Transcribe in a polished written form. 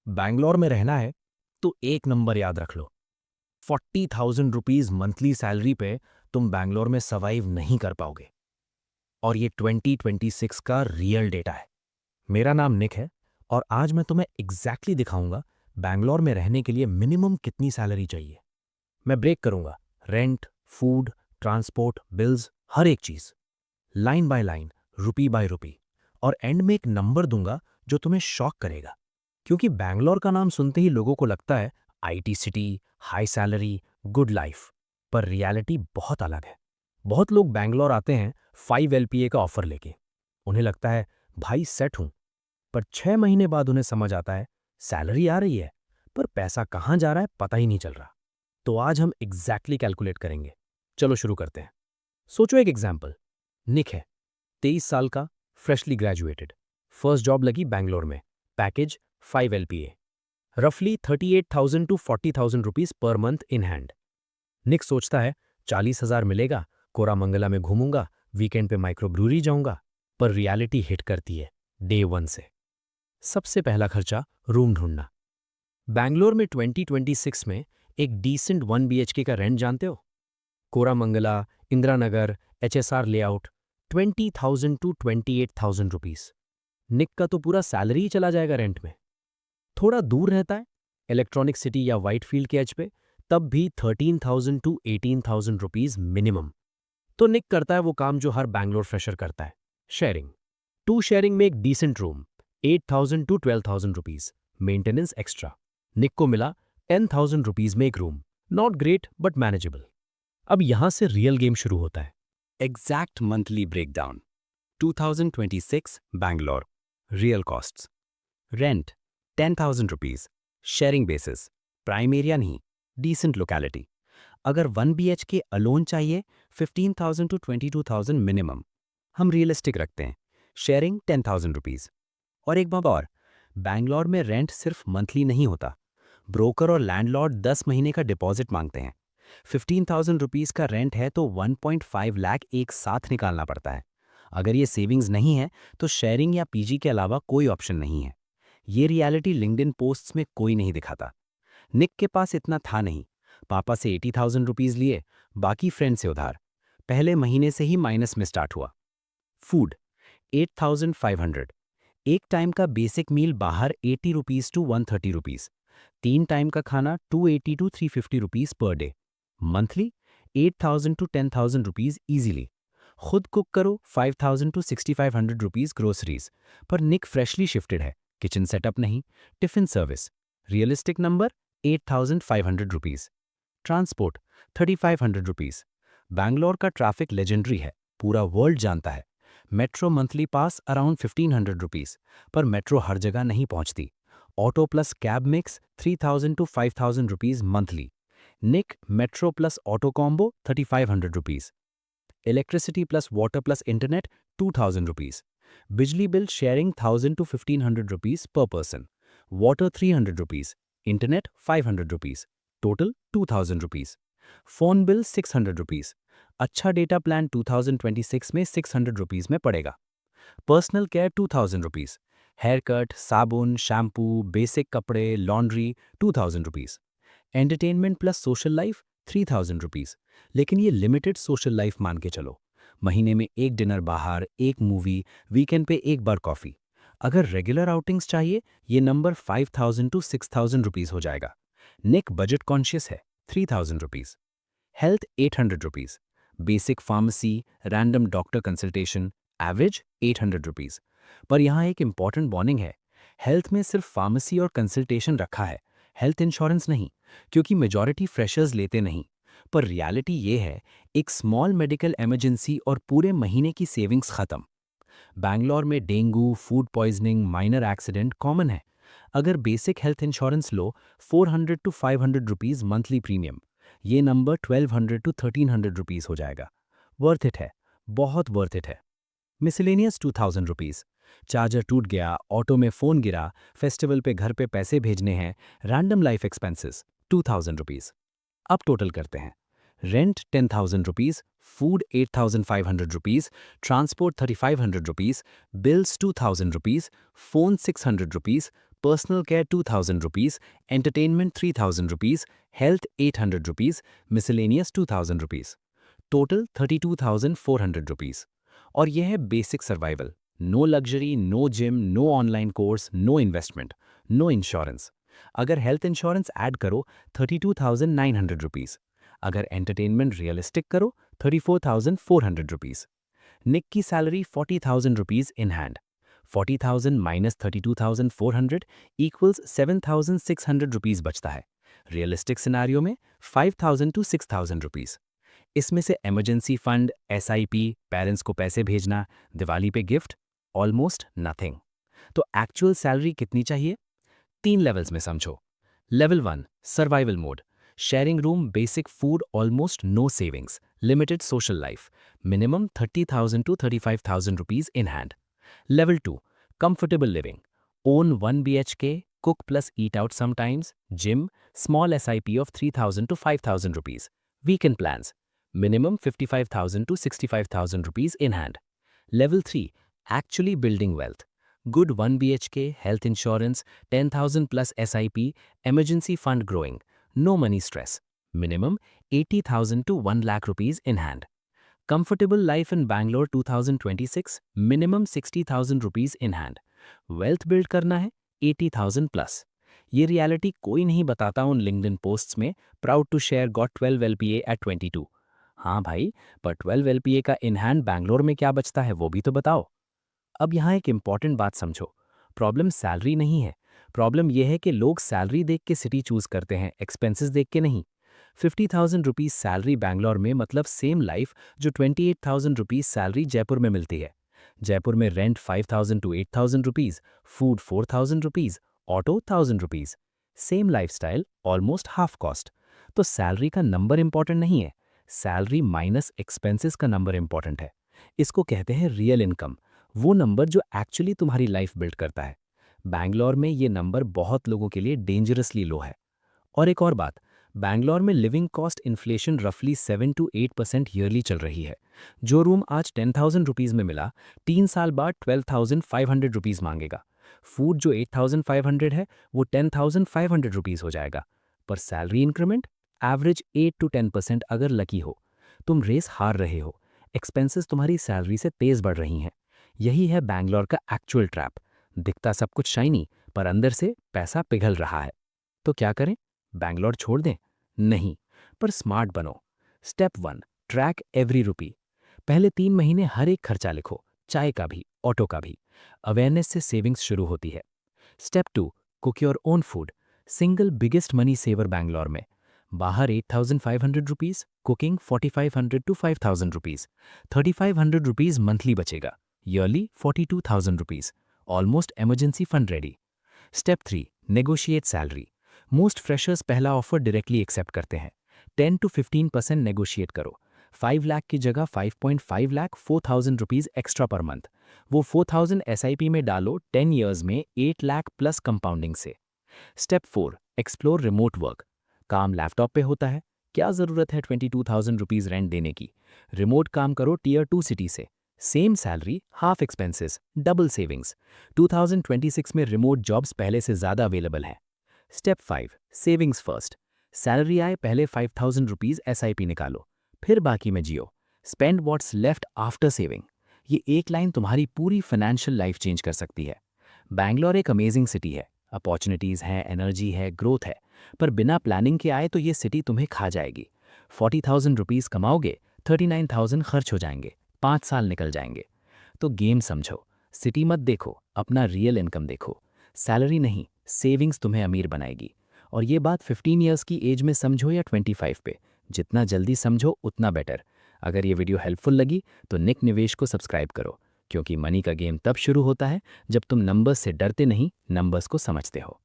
बैंगलोर में रहना है तो एक नंबर याद रख लो। 40,000 रुपीज मंथली सैलरी पे तुम बैंगलोर में सर्वाइव नहीं कर पाओगे। और ये 2026 का रियल डेटा है। मेरा नाम निक है और आज मैं तुम्हें एग्जैक्टली दिखाऊंगा बैंगलोर में रहने के लिए मिनिमम कितनी सैलरी चाहिए। मैं ब्रेक करूंगा रेंट, फूड, ट्रांसपोर्ट, बिल्स, हर एक चीज, line by line, rupee by rupee, और एंड में एक नंबर दूंगा जो तुम्हें शॉक करेगा। क्योंकि बैंगलोर का नाम सुनते ही लोगों को लगता है IT city, high salary, good life, पर रियलिटी बहुत अलग है। बहुत लोग बैंगलोर आते हैं 5 एलपीए का ऑफर लेके। उन्हें लगता है भाई सेट हूं, पर 6 महीने बाद उन्हें समझ आता है सैलरी आ रही है पर पैसा कहाँ जा रहा है पता ही नहीं चल रहा। तो आज हम एग्जैक्टली कैलकुलेट करेंगे। चलो शुरू करते हैं। सोचो एक एग्जाम्पल। निक है, 23 साल का, फ्रेशली ग्रेजुएटेड, फर्स्ट जॉब लगी बैंगलोर में, पैकेज 5 एलपीए, रफली 38,000 to 40,000 rupees per month in hand. Nick सोचता है 40,000 मिलेगा, कोरामंगला में घूमूंगा, वीकेंड पे माइक्रो ब्रूरी जाऊंगा। पर रियलिटी हिट करती है डे 1 से। सबसे पहला खर्चा, रूम ढूंढना। बैंगलोर में 2026 में एक डिसेंट 1 बीएचके का रेंट जानते हो? Koramangala, Indira Nagar, HSR layout, 20,000 to 28,000 rupees. निक का तो पूरा सैलरी ही चला जाएगा रेंट में। थोड़ा दूर रहता है, इलेक्ट्रॉनिक सिटी या व्हाइटफील्ड के एज पे, तब भी 13,000 टू 18,000 रुपीज मिनिमम। तो निक करता है वो काम जो हर बैंगलोर फ्रेशर करता है, शेयरिंग। 2 शेयरिंग में एक decent room, 8,000 to 12,000 rupees, maintenance extra. Nick को मिला 10,000 रुपीज में एक room, not great but manageable. अब यहां से रियल गेम शुरू होता है। Exact monthly breakdown. 2026 Bangalore. Real costs. Rent 10,000 rupees. Sharing basis. Prime area नहीं. Decent locality. अगर 1 BHK alone चाहिए 15,000 to 22,000 minimum. हम realistic रखते हैं. Sharing 10,000 rupees. और एक बात और, बैंगलोर में रेंट सिर्फ मंथली नहीं होता। ब्रोकर और लैंडलॉर्ड 10 महीने का डिपॉजिट मांगते हैं। 15,000 रुपीज़ का रेंट है तो 1.5 लाख एक साथ निकालना पड़ता है। अगर ये सेविंग्स नहीं है तो शेयरिंग या पीजी के अलावा कोई ऑप्शन नहीं है। ये रियलिटी लिंक्डइन पोस्ट्स में कोई नहीं दिखाता। निक के पास इतना था नहीं। पापा से 80,000 रुपीज़ लिए, बाकी फ्रेंड से उधार। पहले महीने से ही माइनस में स्टार्ट हुआ। फूड 8,500। एक टाइम का बेसिक मील बाहर 80 रुपीज़ टू 130 रुपीज़। 3 टाइम का खाना 280 to 350 rupees per day. Monthly 8,000 to 10,000 rupees easily. खुद कुक करो 5,000 टू 6,500 रुपीज़ ग्रोसरीज। पर निक फ्रेशली शिफ्टेड है, किचन सेटअप नहीं, tiffin service. Realistic number 8,500 rupees. Transport 3,500 rupees. Bangalore का ट्रैफिक लेजेंडरी है, पूरा वर्ल्ड जानता है। Metro monthly pass around 1,500 rupees, पर मेट्रो हर जगह नहीं पहुंचती। Auto plus cab mix 3,000 to 5,000 rupees monthly. Nick metro plus auto combo 3,500 rupees. Electricity plus water plus internet 2,000 rupees. बिजली bill sharing 1,000 to 1,500 rupees per person. Water 300 rupees. Internet 500 rupees. Total 2,000 rupees. Phone bill 600 rupees. अच्छा data plan 2026 में 600 rupees में पड़ेगा। Personal care 2,000 rupees. Haircut, साबुन, shampoo, basic कपड़े, laundry 2,000 rupees. Entertainment plus social life 3,000 rupees. लेकिन ये limited social life मान के चलो। महीने में एक डिनर बाहर, एक मूवी, वीकेंड पे एक बार कॉफ़ी। अगर रेगुलर आउटिंग्स चाहिए ये नंबर 5,000 टू 6,000 रुपीज़ हो जाएगा। निक बजट कॉन्शियस है, 3,000 rupees. Health 800 rupees. Basic pharmacy, random doctor consultation, average 800 rupees. पर यहाँ एक इंपॉर्टेंट वार्निंग है, हेल्थ में सिर्फ फार्मेसी और कंसल्टेशन रखा है, हेल्थ इंश्योरेंस नहीं, क्योंकि मेजॉरिटी फ्रेशर्स लेते नहीं। पर रियलिटी ये है, एक स्मॉल मेडिकल इमरजेंसी और पूरे महीने की सेविंग्स खत्म। बैंगलोर में dengue, food poisoning, minor accident common है। अगर बेसिक हेल्थ इंश्योरेंस लो 400 टू 500 रुपीज़ मंथली प्रीमियम, ये नंबर 1,200 टू 1,300 रुपीज़ हो जाएगा। वर्थ इट है, बहुत वर्थ इट है। Miscellaneous 2,000 rupees. चार्जर टूट गया, ऑटो में फ़ोन गिरा, फेस्टिवल पे घर पे पैसे भेजने हैं, रैंडम लाइफ एक्सपेंसेस 2,000 रुपीज़। अब टोटल करते हैं। Rent 10,000 rupees, food 8,500 rupees, transport 3,500 rupees, bills 2,000 rupees, phone 600 rupees, personal care 2000 rupees, entertainment 3000 rupees, health 800 rupees, miscellaneous 2000 rupees. Total 32,400 rupees. और यह है basic survival. No luxury, no gym, no online course, no investment, no insurance. अगर health insurance add करो 32,900 rupees. अगर entertainment realistic करो 34,400 rupees. निक की salary 40,000 rupees in hand. 40,000 minus 32,400 equals 7,600 rupees बचता है। रियलिस्टिक सिनारियो में 5,000 टू 6,000 रुपीस। इसमें से इमरजेंसी फंड, एसआईपी, पेरेंट्स को पैसे भेजना, दिवाली पे गिफ्ट, ऑलमोस्ट नथिंग। तो एक्चुअल सैलरी कितनी चाहिए? 3 लेवल्स में समझो। Level 1 survival mode, sharing room, basic food, almost no savings, limited social life, minimum 30,000 to 35,000 rupees in hand. Level 2 comfortable living, own 1 BHK, cook plus eat out sometimes, gym, small SIP of 3,000 to 5,000 rupees, weekend plans, minimum 55,000 to 65,000 rupees in hand. Level 3 actually building wealth, good 1 BHK, health insurance, 10,000 plus SIP, emergency fund growing, no money stress, minimum 80,000 to 1 lakh rupees in hand. Comfortable life in Bangalore 2026, minimum 60,000 rupees in hand. Wealth build करना है 80,000 plus. ये reality कोई नहीं बताता उन LinkedIn posts में, proud to share got 12 LPA at 22। हाँ भाई, पर 12 LPA का इन हैंड बैंगलोर में क्या बचता है वो भी तो बताओ। अब यहाँ एक इंपॉर्टेंट बात समझो। प्रॉब्लम सैलरी नहीं है। प्रॉब्लम यह है कि लोग सैलरी देख के सिटी चूज करते हैं, एक्सपेंसेस देख के नहीं। 50,000 रुपीज सैलरी बैंगलोर में मतलब सेम लाइफ जो 28,000 रुपीज सैलरी जयपुर में मिलती है। जयपुर में rent 5,000 to 8,000 rupees, food 4,000 rupees, auto 1,000 rupees. Same lifestyle, almost half cost. तो सैलरी का नंबर इंपॉर्टेंट नहीं है, सैलरी माइनस एक्सपेंसेस का नंबर इंपॉर्टेंट है। इसको कहते हैं रियल इनकम, वो नंबर जो एक्चुअली तुम्हारी लाइफ बिल्ड करता है। बैंगलोर में ये नंबर बहुत लोगों के लिए डेंजरसली लो है। और एक और बात, बैंगलोर में लिविंग कॉस्ट इन्फ्लेशन रफली 7 to 8% ईयरली चल रही है। जो रूम आज 10,000 रुपीज़ में मिला, 3 साल बाद 12,500 रुपीज़ मांगेगा। फूड जो 8,500 है वो 10,500 रुपीज़ हो जाएगा। पर सैलरी इंक्रीमेंट एवरेज 8 to 10% अगर लकी हो। तुम रेस हार रहे हो, एक्सपेंसेस तुम्हारी सैलरी से तेज बढ़ रही हैं। यही है बैंगलोर का एक्चुअल ट्रैप। दिखता सब कुछ शाइनी, पर अंदर से पैसा पिघल रहा है। तो क्या करें? बैंगलोर छोड़ दें? नहीं, पर स्मार्ट बनो। Step 1 track every rupee. पहले 3 महीने हर एक खर्चा लिखो, चाय का भी, ऑटो का भी। अवेयरनेस से सेविंग्स शुरू होती है। Step 2 cook your own food. Single biggest money saver Bangalore में। बाहर 8,500 rupees, cooking 4,500 to 5,000 rupees. 3,500 rupees monthly बचेगा, yearly 42,000 rupees. Almost emergency fund ready. Step 3 negotiate salary. Most freshers पहला ऑफर डायरेक्टली एक्सेप्ट करते हैं। 10 to 15% नेगोशिएट करो। 5 लाख की जगह 5.5 lakh, 4,000 rupees extra per month. वो 4,000 SIP में डालो, 10 ईयर्स में 8 लाख प्लस कंपाउंडिंग से। Step 4 explore remote work. काम लैपटॉप पे होता है, क्या ज़रूरत है 22,000 रुपीज़ रेंट देने की। रिमोट काम करो टीयर 2 सिटी से। Same salary, half expenses, double savings. 2026 में रिमोट जॉब्स पहले से ज़्यादा अवेलेबल हैं। Step 5 savings first. सैलरी आए पहले 5,000 रुपीज़ SIP निकालो, फिर बाकी में जियो। Spend what's left after saving. ये एक लाइन तुम्हारी पूरी फाइनेंशियल लाइफ चेंज कर सकती है। बैंगलोर एक अमेजिंग सिटी है, अपॉर्चुनिटीज़ हैं, एनर्जी है, ग्रोथ है। पर बिना प्लानिंग के आए तो ये सिटी तुम्हें खा जाएगी। 40,000 रुपीज़ कमाओगे, 39,000 खर्च हो जाएंगे, 5 साल निकल जाएंगे। तो गेम समझो, सिटी मत देखो, अपना रियल इनकम देखो। सैलरी नहीं, सेविंग्स तुम्हें अमीर बनाएगी। और ये बात 15 ईयर्स की एज में समझो या 25 पे, जितना जल्दी समझो उतना बेटर। अगर ये वीडियो हेल्पफुल लगी तो निक निवेश को सब्सक्राइब करो, क्योंकि मनी का गेम तब शुरू होता है जब तुम नंबर्स से डरते नहीं, नंबर्स को समझते हो।